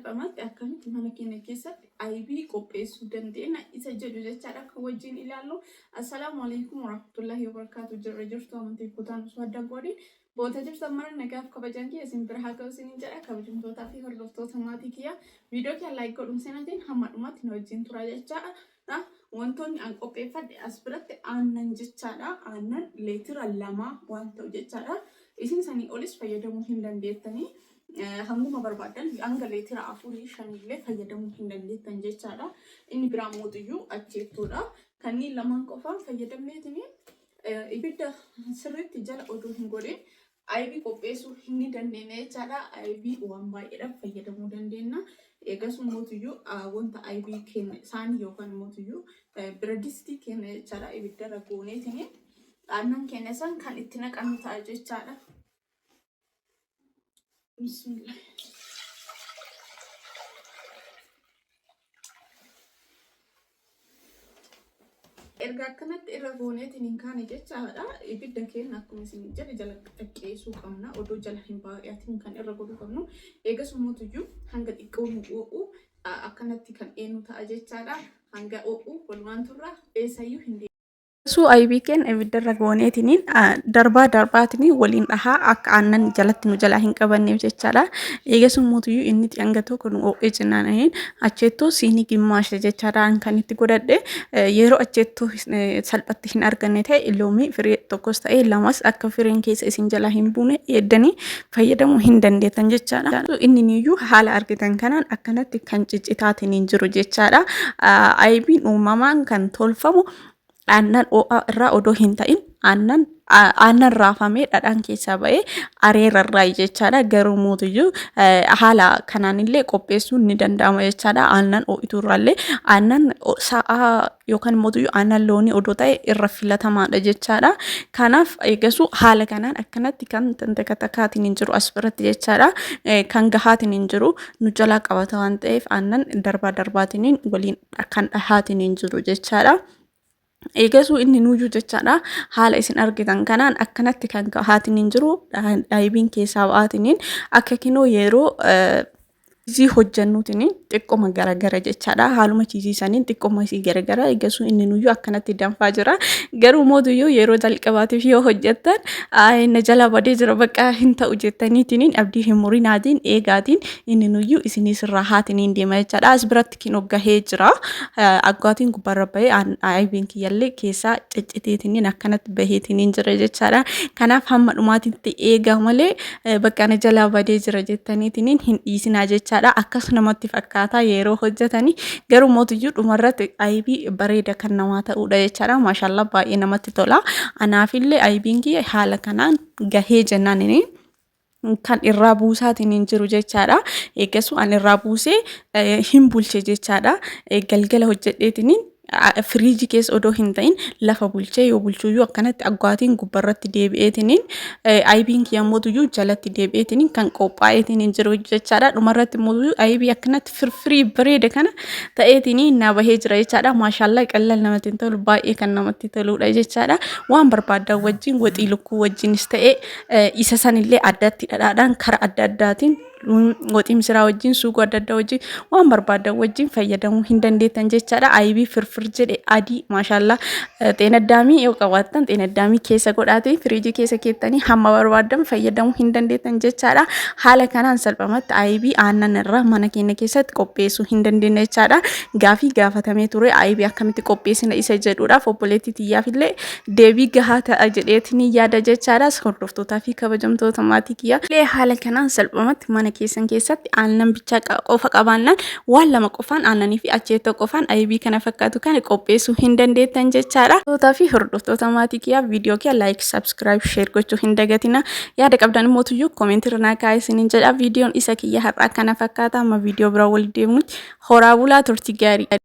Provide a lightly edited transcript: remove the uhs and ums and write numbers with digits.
salphamatti akkamitti mana keenya keessatti aybii qopheessuu dandeenya isa jedhu jechaadha kan wajjin ilaallu. Assalaamu alaykum warahmatullahi wabarakatuh. Jirra jirtu amantii kutaan osoo adda godhin boota jirtan mara nagaaf kabajaan kiyya isin bira haa ga'u isiniin jedha. Kabajamtootaa fi hordoftoota maatii kiyya viidiyoo kiyya laayik godhuun seenaatiin hamma dhumaatti nu wajjin tura jechaadha. Wantoonni an qopheeffadhe as biratti aannan jechaadha. Aannan leetira 2 waan ta'u jechaadha. Isin sanii olis fayyadamuu hin dandeettanii. Hanguma barbaadan hanga leetira 4-5 illee fayyadamuu hin dandeettan jechaadha. Inni biraa mootiyyuu acheettuudha. Kanneen lamaan qofaan fayyadamneetini ibidda sirriitti jala odoo hin godhin aybii qopheessuu hin dandeenya jechaadha. Aybii waan baay'eedhaaf fayyadamuu dandeenya. Eegas mootiyyuu wanta aybii kenna isaanii yookaan mootiyyuu biradistii kenna jechaadha. Ibidda ragooneetini aannan kenna san kan itti naqamu ta'a jechaadha. Bismillah. Erga akkanatti irra gooneetiin kaane jechaadha. Ibidda keenya akkuma isin jedhe jala xiqqeessuu qabna. Odoo jala hin baay'atiin kan irra godhuu qabnu. Eegas mootiyyuu hanga xiqqoo nu oo'u akkanatti kan eenyu ta'a jechaadha. Hanga oo'u walumaan turra eessayyuu hin Su aybii ken ibidda ragooneetiniin darbaatiin waliin dhahaa akka aannan jalatti nu jalaa hin qabanneef jechaadha. Eegasuu mootiyyuu inni hanga tokko nu oo'ee jennaan acheettoo siinii gimmaasha jechaadha kan itti godhadhe yeroo acheettoo salphatti hin arganne ta'e loomii firii tokkos ta'e lamas akka firiin keessa isin jalaa hin buune eeddanii fayyadamuu hin dandeettan jechaadha. Inni niyyuu haala argitan kanaan akkanatti kan ciccitaatiin jiru jechaadha. Aybiin uumamaan kan tolfamu aannan irraa odoo hin ta'in aannan raafamee dhadhaan keessaa ba'ee areerarraa jechaadha. Garuu mootiyyuu haala kanaanillee qopheessuun ni danda'ama jechaadha. Aannan oo'iturraallee aannan sa'aa yookaan mootiyyuu aannan loonii odoo ta'e irra filatamaadha jechaadha. Kanaaf eegasuu haala kanaan akkanatti kan takaatiin hin jiru as biratti jechaadha. Kan gahaatiin hin jiru nu jalaa qabata waan ta'eef aannan darbaatiin waliin kan dhahaatiin hin jiru jechaadha. Eegasuu inni nuyyuu jechaadha haala isin argitan kanaan akkanatti kan gahaatiin hin jiru aybiin keessaa ba'aatiin akka kinoo yeroo Chizii hojjannuutiin xiqqoma garagara jechaadha. Haaluma chizii saniin xiqqoma isii garagara eegasuu inni nuyyuu akkanatti danfaa jira. Garuu mootiyyuu yeroo jalqabaatiif yoo hojjettan na jala badee jira bakka hin ta'u jettaniitiin abdii hin murinaatiin eegaatiin inni nuyyuu isinis irraa haatiin deema jechaadha. As biratti kinoo gahee jira. Aggaatiin gubbarra bahee aybiin kiyyallee keessaa cicciteetiin akkanatti baheetiin jira jechaadha. Kanaaf hamma dhumaatitti eegaa malee bakka na jala badee jira jettaniitiin hin dhiisinaa jechaadha. Akkas namatti fakkaataa yeroo hojjetanii garuu mootiyyuu dhumarratti aybii bareeda kan namaa ta'uudha jechaadha. Maashaallah baay'ee namatti tola. Anaafillee aybiin kiyya haala kanaan gahee jennaan kan irraa buusaatiin hin jiru jechaadha. Eegasuu an irraa buusee hin bulche jechaadha. Galgala hojjedheetiin firiijii keessa odoo hin ta'in lafa bulchee yoo bulchuyyuu akkanatti aggaatiin gubbarratti deebi'eetiin aybiin kiyya mootiyyuu jalatti deebi'eetiin kan qophaa'eetiin hin jiru jechaadha. Dhumarratti mootiyyuu aybii akkanatti firfirii bareeda kana ta'eetiin na bahee jira jechaadha. Maashaallah qallal namatti tolu baay'ee kan namatti toluudha jechaadha. Waan barbaadan wajjin waxii lukkuu wajjinis ta'e isa sanillee addatti dhadhaadhaan karaa adda addaatiin waxii missiraa wajjin suuquu adda addaa wajjin waan barbaadan wajjin fayyadamuu hin dandeettan jechaadha. Aybii firfir jedhe adii maashaallah xeenaddaamii yoo qabaattan xeenaddaamii keessa godhaatee firiijii keessa keettanii hamma barbaadan fayyadamuu hin dandeettan jechaadha. Haala kanaan salphamatti aybii aannan irraa mana keenya keessatti qopheessuu hin dandeenya jechaadha. Gaafii gaafatamee ture aybii akkamitti qopheessina isa jedhuudhaaf obboleettii xiyyaafillee deebii gahaa ta'a jedheetiin yaada jechaadha. Hordoftootaa fi kabajamtoota maatii kiyyaa haala kanaan salphamatti mana keessan keessatti aannan bichaa qofa qabaannaan waan lama qofaan aannanii fi acheettoo qofaan aybii kana fakkaatu kan qopheessuu hin dandeettan jechaadha. Tootaa fi hordoftoota maatii kiyyaa viidiyoo kiyya laayik, sabskiraayib, sheer gochuu hin dagatina. Yaada qabdan mootiyyuu koomentii irraa kaa'aa isiniin jedha. Viidiyoon isa kiyya har'aa kana fakkaata. Amma viidiyoo biraa wal deemnutti horaa bulaa turtii gaarii.